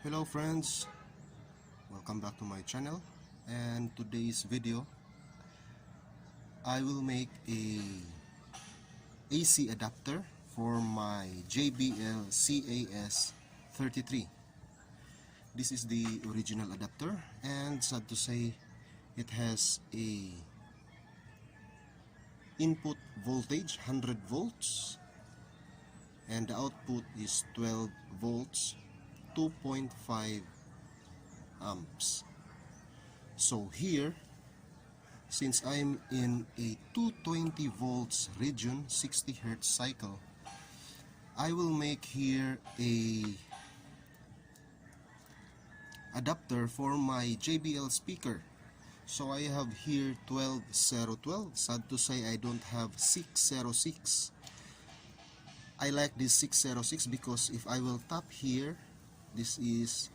Hello friends, welcome back to my channel, and today's video I will make a AC adapter for my JBL CAS-33. This is the original adapter, and sad to say it has a input voltage 100 volts and the output is 12 volts 2.5 amps. So here, since I'm in a 220 volts region 60 Hz cycle, I will make here a adapter for my JBL speaker. So I have here 12012. Sad to say I don't have 606. I like this 606 because if I will tap here, this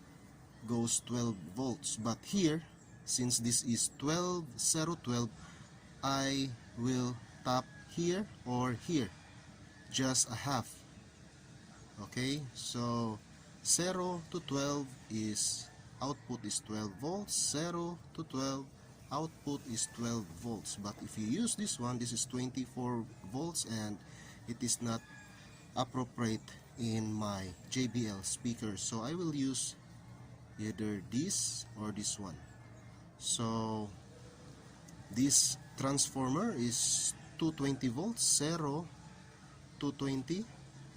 goes 12 volts, but here, since this is 12012, I will tap here or here, just a half. Okay, so 0 to 12 is output is 12 volts, 0 to 12 output is 12 volts. But if you use this one, this is 24 volts and it is not appropriate in my JBL speaker, so I will use either this or this one. So this transformer is 220 volts, 0 to 20,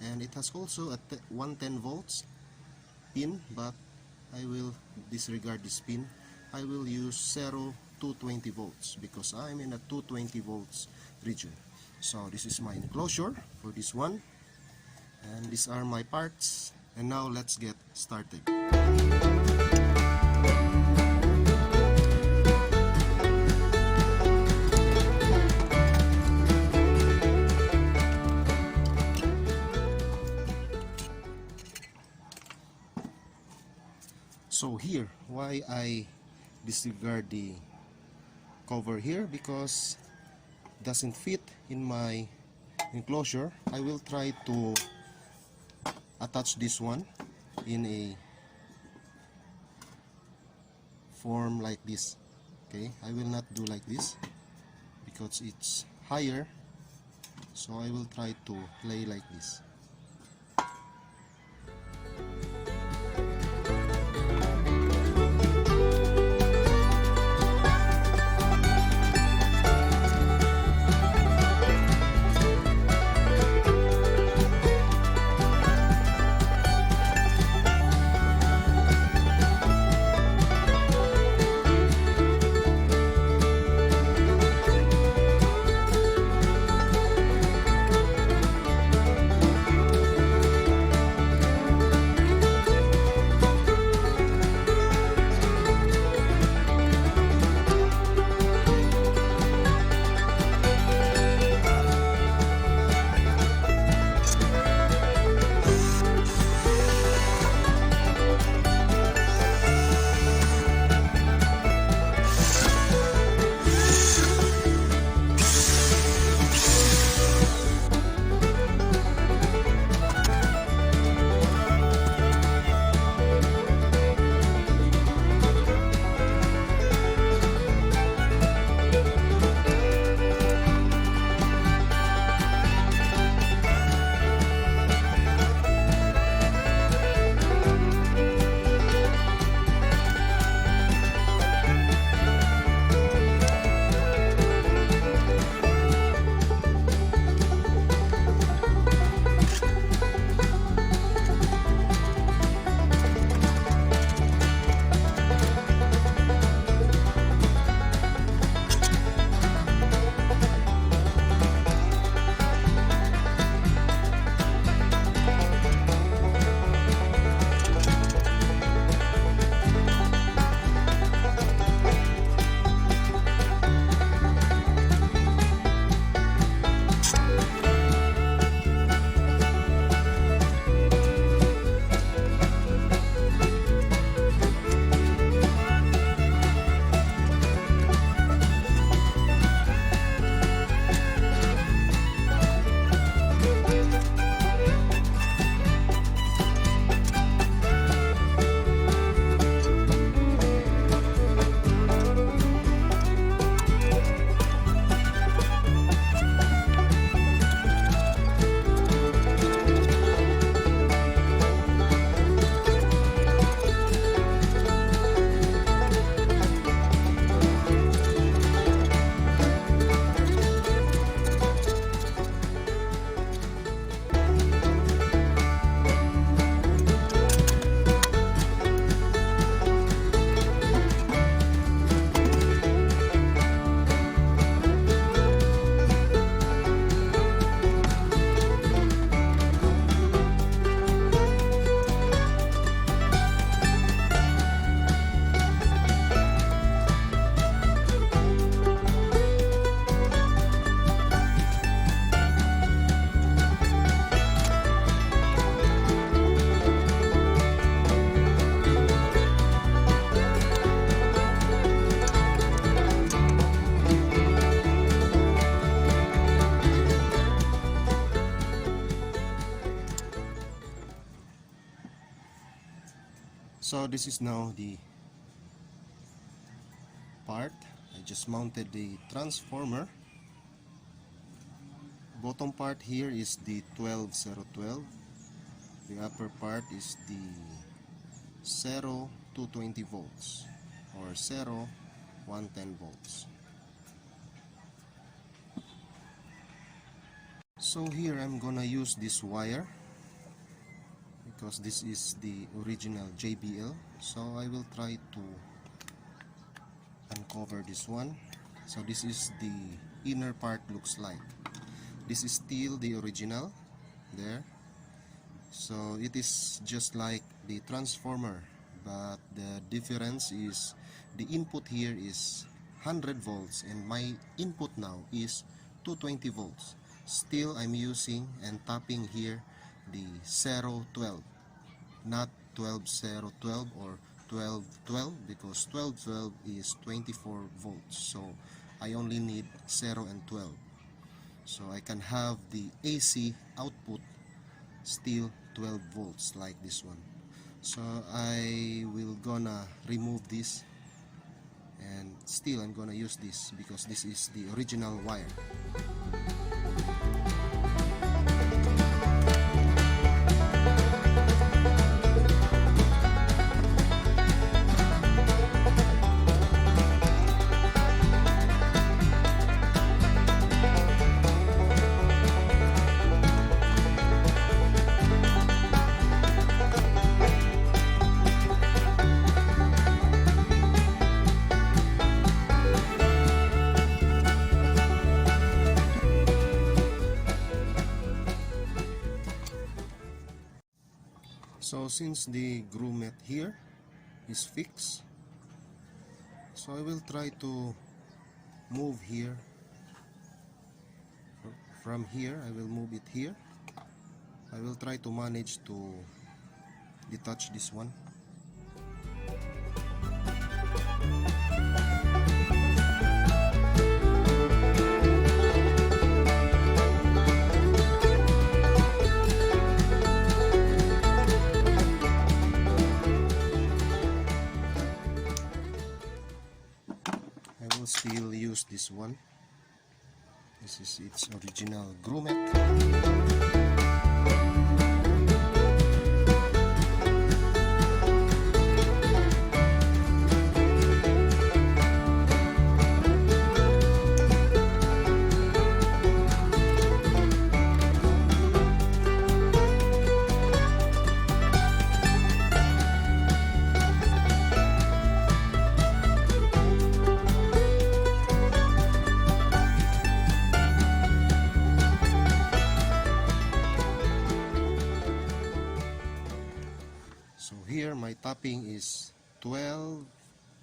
and it has also a 110 volts pin, but I will disregard this pin. I will use 0 to 20 volts because I'm in a 220 volts region. So this is my enclosure for this one, and these are my parts, and now let's get started. So here, why I disregard the cover here, because it doesn't fit in my enclosure. I will try to attach this one in a form like this. Okay, I will not do like this because it's higher, so I will try to lay like this. So this is now the part. I just mounted the transformer. Bottom part here is the 12012. The upper part is the 0 220 volts or 0 110 volts. So here I'm gonna use this wire because this is the original JBL. So I will try to uncover this one. So this is the inner part looks like. This is still the original there. So it is just like the transformer, but the difference is the input here is 100 volts and my input now is 220 volts. Still I'm using and tapping here the 012, not 12012 or 1212, because 1212 is 24 volts, so I only need 0 and 12, so I can have the AC output still 12 volts like this one. So I will gonna remove this, and still I'm gonna use this because this is the original wire. So since the grommet here is fixed, so I will try to move here. From here I will move it here. I will try to manage to detach this one. Still use this one. This is its original grommet. So here my tapping is 12,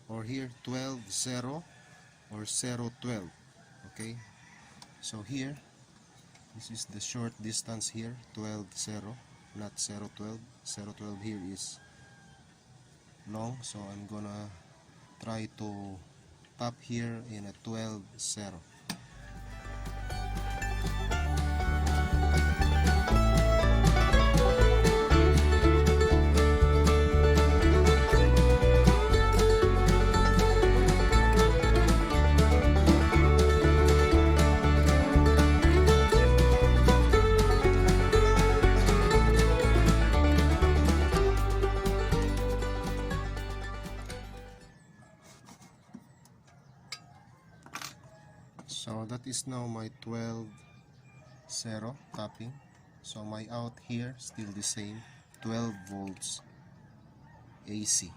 or here 12-0 or 0-12. Okay, so here this is the short distance here, 12-0, not 0-12. 0-12 here is long, so I'm gonna try to tap here in a 12-0. So that is now my 12-0 tapping. So my out here still the same, 12 volts AC.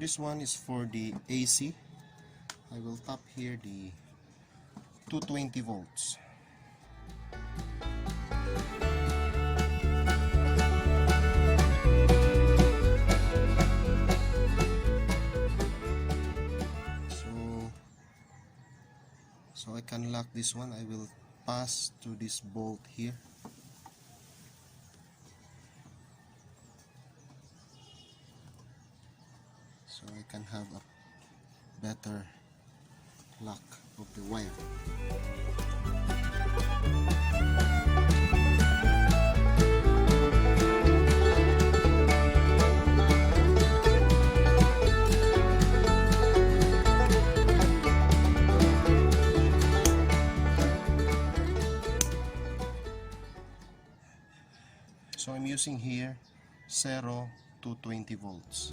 this one is for the AC. I will tap here the 220 volts. So I can lock this one. I will pass to this bolt here. So I can have a better lock of the wire. So I'm using here 0 to 20 volts.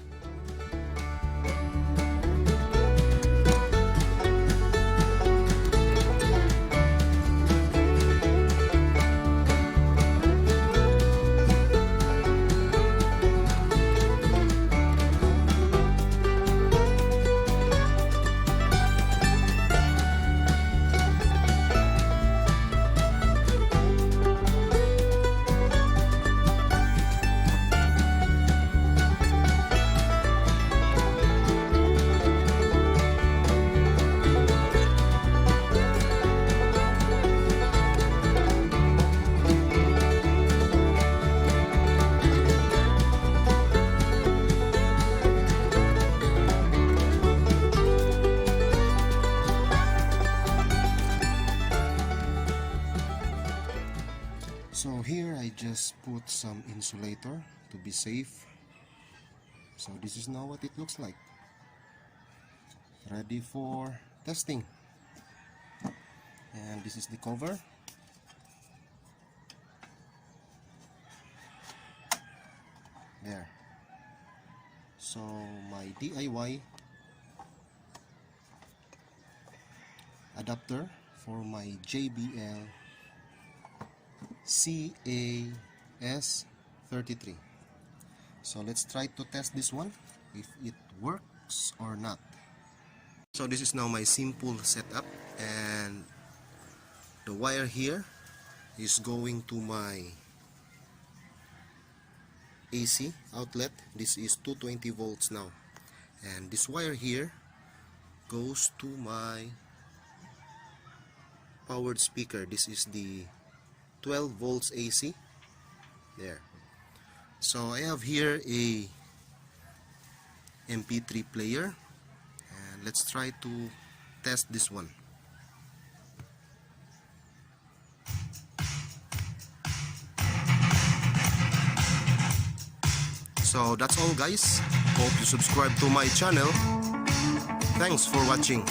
So here I just put some insulator to be safe. So this is now what it looks like. Ready for testing. And this is the cover. There. So my DIY adapter for my JBL CAS-33. So let's try to test this one if it works or not. So this is now my simple setup, and the wire here is going to my AC outlet. This is 220 volts now, and this wire here goes to my powered speaker. This is the 12 volts AC there. So I have here a MP3 player, and let's try to test this one. So that's all, guys. Hope you subscribe to my channel. Thanks for watching.